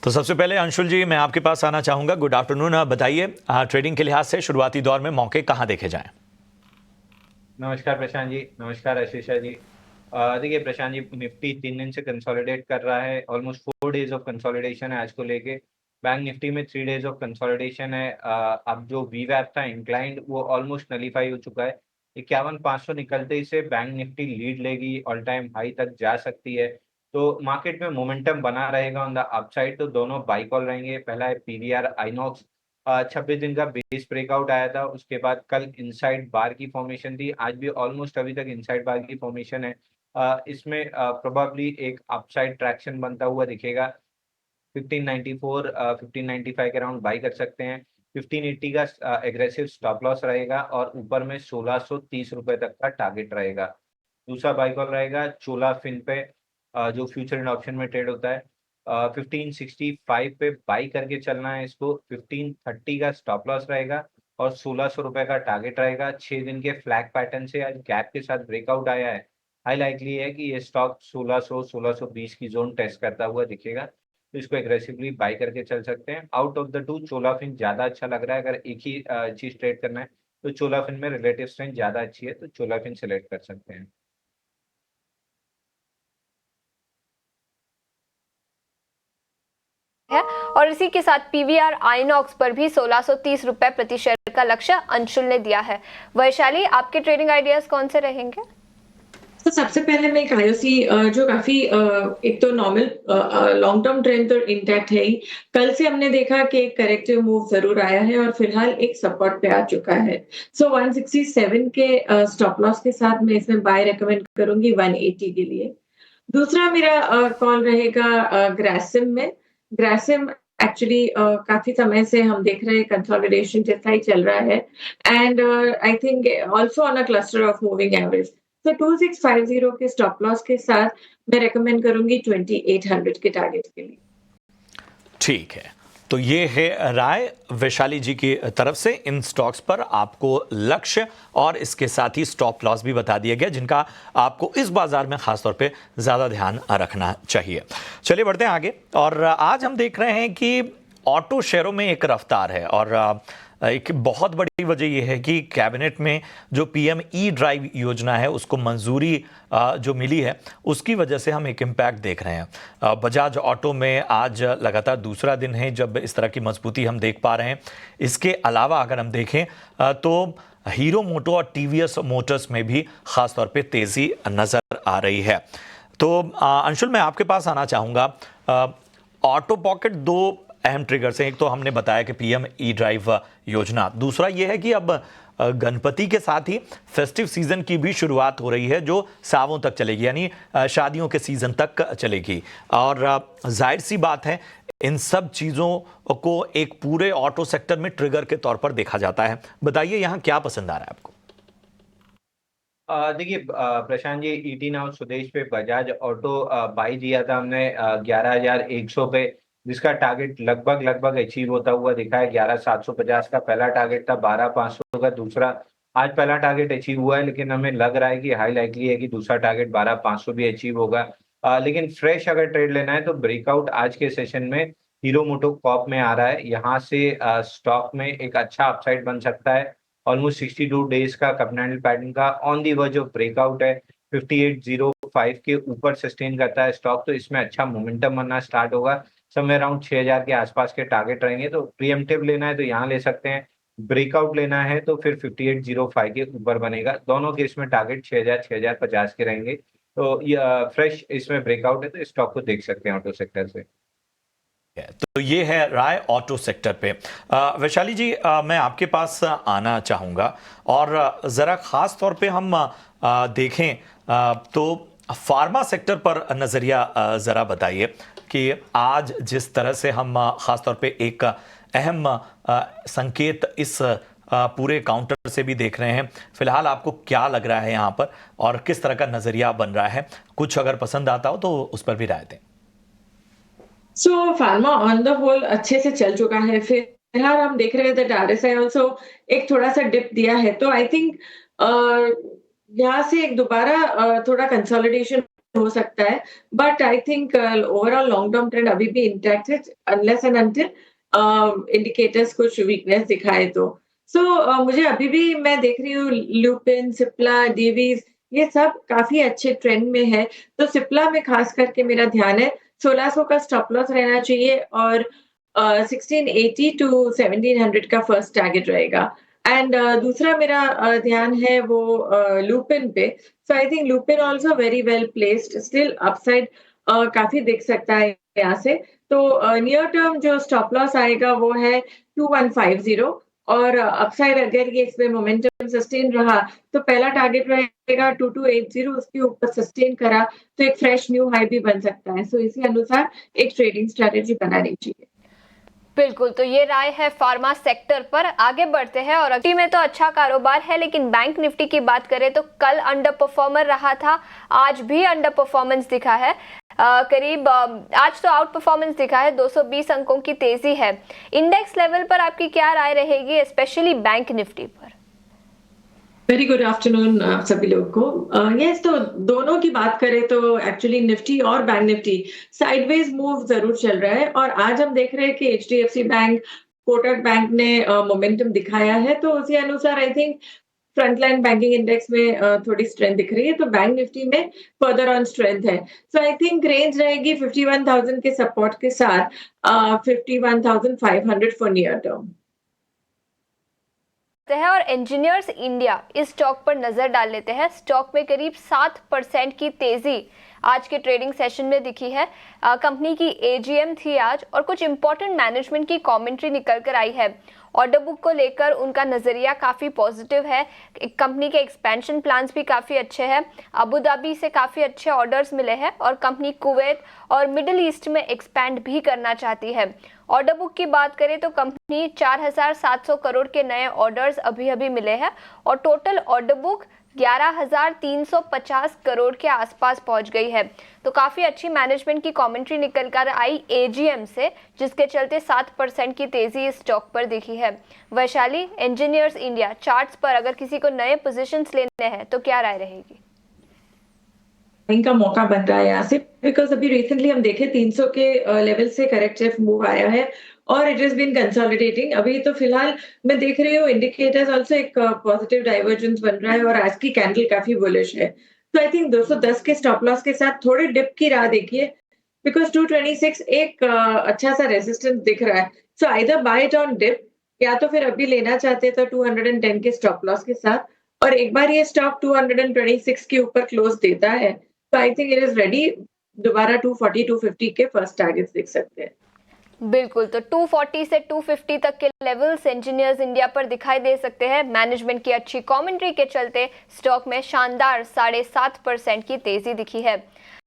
तो सबसे पहले अंशुल जी, मैं आपके पास आना चाहूंगा। Good afternoon. बताइए, ट्रेडिंग के लिहाज से शुरुआती दौर में मौके कहां देखे जाएं? नमस्कार प्रशांत जी। नमस्कार आशीषा जी। देखिए प्रशांत जी, निफ्टी 3 दिन से कंसोलिडेट कर रहा है। ऑलमोस्ट 4 डेज ऑफ कंसोलिडेशन है आज को लेके। बैंक निफ्टी में 3 डेज ऑफ कंसोलिडेशन है। अब जो वीवैप था इंक्लाइंड, वो ऑलमोस्ट नलीफाई हो चुका है। 51,500 निकलते ही से बैंक निफ्टी लीड लेगी, ऑल टाइम हाई तक जा सकती है। तो मार्केट में मोमेंटम बना रहेगा ऑन द अपसाइड। तो दोनों बाई कॉल रहेंगे। पहला है पीवीआर आइनॉक्स। 26 दिन का बेस ब्रेकआउट आया था, उसके बाद कल इनसाइड बार की फॉर्मेशन थी। आज भी ऑलमोस्ट अभी तक इनसाइड बार की फॉर्मेशन है। इसमें प्रोबेबली एक अपसाइड ट्रैक्शन बनता हुआ दिखेगा। 1594 1595 के अराउंड बाई कर सकते हैं। 1580 का एग्रेसिव स्टॉप लॉस रहेगा और ऊपर में 1630 रुपए तक का टारगेट रहेगा। दूसरा बाई कॉल रहेगा चोला फिन पे, जो फ्यूचर एंड ऑप्शन में ट्रेड होता है। 1565 पे बाई करके चलना है इसको। 1530 का स्टॉप लॉस रहेगा और 1600 रुपए का टारगेट रहेगा। 6 दिन के फ्लैग पैटर्न से आज गैप के साथ ब्रेकआउट आया है। हाई लाइकली है कि ये स्टॉक 1600 1620 की जोन टेस्ट करता हुआ दिखेगा, तो इसको एग्रेसिवली बाई करके चल सकते हैं। आउट ऑफ द टू चोलाफिन ज्यादा अच्छा लग रहा है। अगर एक ही चीज ट्रेड करना है तो चोलाफिन में रिलेटिव स्ट्रेंथ ज्यादा अच्छी है, तो चोलाफिन सेलेक्ट कर सकते हैं। है। और इसी के साथ पीवीआर आइनॉक्स पर भी 1630 रुपए प्रति शेयर का लक्ष्य अंशुल ने दिया है। वैशाली, आपके ट्रेडिंग आइडियाज कौन से रहेंगे? तो सबसे पहले मैं एक आईओसी जो काफी एक तो नॉर्मल लॉन्ग टर्म ट्रेंड तो इंटैक्ट है ही। कल से हमने देखा कि एक करेक्टिव मूव जरूर आया है और फिलहाल एक सपोर्ट पे आ चुका है। सो 167 के स्टॉप लॉस के साथ मैं इसमें बाय रेकमेंड करूंगी 180 के लिए। दूसरा मेरा कॉल रहेगा ग्रासिम में। ग्रासिम एक्चुअली काफी समय से हम देख रहे हैं कंसोलिडेशन जैसा ही चल रहा है and I think also on a cluster of moving average. तो 2650 के स्टॉप लॉस के साथ मैं रेकमेंड करूंगी 2800 के टारगेट के लिए। ठीक है, तो ये है राय वैशाली जी की तरफ से। इन स्टॉक्स पर आपको लक्ष्य और इसके साथ ही स्टॉप लॉस भी बता दिया गया, जिनका आपको इस बाजार में खासतौर पे ज़्यादा ध्यान रखना चाहिए। चलिए बढ़ते हैं आगे। और आज हम देख रहे हैं कि ऑटो शेयरों में एक रफ्तार है, और एक बहुत बड़ी वजह यह है कि कैबिनेट में जो पीएम ई ड्राइव योजना है उसको मंजूरी जो मिली है, उसकी वजह से हम एक इम्पैक्ट देख रहे हैं। बजाज ऑटो में आज लगातार दूसरा दिन है जब इस तरह की मजबूती हम देख पा रहे हैं। इसके अलावा अगर हम देखें तो हीरो मोटो और टीवीएस मोटर्स में भी खासतौर पे तेजी नजर आ रही है। तो अंशुल, मैं आपके पास आना चाहूँगा। ऑटो पॉकेट दो अहम ट्रिगर्स हैं। एक तो हमने बताया कि पीएम ई ड्राइव योजना, दूसरा यह है कि अब गणपति के साथ ही फेस्टिव सीजन की भी शुरुआत हो रही है, जो सावों तक चलेगी, यानी शादियों के सीजन तक चलेगी। और जाहिर सी बात है, इन सब चीज़ों को एक पूरे ऑटो सेक्टर में ट्रिगर के तौर पर देखा जाता है। बताइए यहाँ क्या पसंद आ रहा है आपको? देखिए प्रशांत जी, ईटी नाउ स्वदेश पे बजाज ऑटो बाई दिया था हमने 11,100 पे, जिसका टारगेट लगभग लगभग अचीव होता हुआ दिखा है। 11,750 का पहला टारगेट था, 12,500 का दूसरा। आज पहला टारगेट अचीव हुआ है, लेकिन हमें लग रहा है कि हाई लाइकली है कि दूसरा टारगेट 12,500 भी अचीव होगा। लेकिन फ्रेश अगर ट्रेड लेना है तो ब्रेकआउट आज के सेशन में हीरो मोटो कॉप में आ रहा है। यहाँ से स्टॉक में एक अच्छा अपसाइड बन सकता है। ऑलमोस्ट 62 डेज का कैंडल पैटर्न का on the verge of breakout है। 5805 के ऊपर सस्टेन करता है स्टॉक, तो इसमें अच्छा मोमेंटम बनना स्टार्ट होगा। समय अराउंड 6000 के आसपास के टारगेट रहेंगे। तो प्रीएम्प्टिव लेना है तो यहाँ ले सकते हैं। ब्रेकआउट लेना है तो फिर 5805 के ऊपर बनेगा। दोनों केस में टारगेट 6000 6050 के रहेंगे। तो ये फ्रेश इसमें ब्रेकआउट है, तो स्टॉक को देख सकते हैं ऑटो सेक्टर से। तो ये है राय ऑटो सेक्टर पे। वैशाली जी, मैं आपके पास आना चाहूँगा, और ज़रा ख़ास तौर पे हम देखें तो फार्मा सेक्टर पर नज़रिया ज़रा बताइए कि आज जिस तरह से हम ख़ास तौर पे एक अहम संकेत इस पूरे काउंटर से भी देख रहे हैं। फिलहाल आपको क्या लग रहा है यहाँ पर, और किस तरह का नज़रिया बन रहा है? कुछ अगर पसंद आता हो तो उस पर भी राय दें। सो फार्मा ऑन द होल अच्छे से चल चुका है। फिलहाल हम देख रहे हैं दैट आरएसआई आल्सो एक थोड़ा सा डिप दिया है। तो आई थिंक यहाँ से एक दोबारा थोड़ा कंसोलिडेशन हो सकता है, but I think overall long term trend अभी भी इंटैक्ट है अनलेस एंड अनटिल इंडिकेटर्स कुछ वीकनेस दिखाए तो। मुझे अभी भी मैं देख रही हूँ लुपिन, सिप्ला, डीवीज ये सब काफी अच्छे ट्रेंड में है। तो सिप्ला में खास करके मेरा ध्यान है 1600 का स्टॉप लॉस रहना चाहिए और 1680 टू 1700 का फर्स्ट टारगेट रहेगा। एंड दूसरा मेरा ध्यान है वो लुपिन पे। So I think Lupin also very well placed, still upside काफी दिख सकता है यहाँ से। तो नियर टर्म जो स्टॉप लॉस आएगा वो है 2150 और अपसाइड अगर ये इसमें मोमेंटम सस्टेन रहा तो पहला टारगेट रहेगा 2280, उसके ऊपर सस्टेन करा तो एक फ्रेश न्यू हाई भी बन सकता है। सो इसी अनुसार एक ट्रेडिंग स्ट्रेटेजी बनानी चाहिए। बिल्कुल, तो ये राय है फार्मा सेक्टर पर। आगे बढ़ते हैं और निफ्टी में तो अच्छा कारोबार है, लेकिन बैंक निफ्टी की बात करें तो कल अंडर परफॉर्मर रहा था, आज भी अंडर परफॉर्मेंस दिखा है। करीब आज तो आउट परफॉर्मेंस दिखा है, 220 अंकों की तेजी है। इंडेक्स लेवल पर आपकी क्या राय रहेगी, स्पेशली बैंक निफ्टी पर? वेरी गुड आफ्टरनून सभी लोग को। यस, तो दोनों की बात करें तो एक्चुअली निफ्टी और बैंक निफ्टी साइडवेज मूव जरूर चल रहा है और आज हम देख रहे हैं कि एचडीएफसी बैंक, कोटक बैंक ने मोमेंटम दिखाया है, तो उसी अनुसार I think frontline banking index में थोड़ी स्ट्रेंथ दिख रही है, तो बैंक निफ्टी में फर्दर ऑन स्ट्रेंथ है। सो आई थिंक रेंज रहेगी 51,000 के सपोर्ट के साथ 51,500 फॉर नियर टर्म है। और इंजीनियर्स इंडिया इस स्टॉक पर नजर डाल लेते हैं। स्टॉक में करीब 7% की तेजी आज के ट्रेडिंग सेशन में दिखी है। कंपनी की एजीएम थी आज और कुछ इंपॉर्टेंट मैनेजमेंट की कमेंट्री निकल कर आई है। ऑर्डर बुक को लेकर उनका नजरिया काफी पॉजिटिव है। कंपनी के एक्सपेंशन प्लान्स भी काफी अच्छे हैं। अबू धाबी से काफी अच्छे ऑर्डर्स मिले हैं और कंपनी कुवैत और मिडिल ईस्ट में एक्सपैंड भी करना चाहती है। ऑर्डर बुक की बात करें तो कंपनी 4700 करोड़ के नए ऑर्डर्स अभी मिले हैं और टोटल ऑर्डर बुक 11,350 करोड़ के आसपास पहुंच गई है। तो काफी अच्छी मैनेजमेंट की कमेंट्री निकल कर आई एजीएम से, जिसके चलते 7% की तेजी इस स्टॉक पर दिखी है। वैशाली, इंजीनियर्स इंडिया चार्ट्स पर अगर किसी को नए पोजीशंस लेने हैं तो क्या राय रहेगी? का मौका बन रहा है यहाँ से, बिकॉज अभी रिसेंटली हम देखे 300 के लेवल से करेक्टिव मूव आया है और इट इज बीन कंसोलिडेटिंग। अभी तो फिलहाल मैं देख रही हूँ इंडिकेटर्स आल्सो एक पॉजिटिव डाइवर्जेंस बन रहा है और आज की कैंडल काफी बुलिश है। तो आई थिंक 210 के स्टॉप लॉस के साथ थोड़े डिप की राह देखिए, बिकॉज 226 एक अच्छा सा रेजिस्टेंस दिख रहा है। So either buy it on dip या तो फिर अभी लेना चाहते तो 210 के स्टॉप लॉस के साथ, और एक बार ये स्टॉक 226 के ऊपर क्लोज देता है तो I think it is ready, दोबारा 240 250 के फर्स्ट टारगेट्स देख सकते हैं। बिल्कुल, तो 240 से 250 तक के लेवल्स इंजीनियर्स इंडिया पर दिखाई दे सकते हैं। मैनेजमेंट की अच्छी कमेंट्री के चलते स्टॉक में शानदार 7.5% की तेजी दिखी है।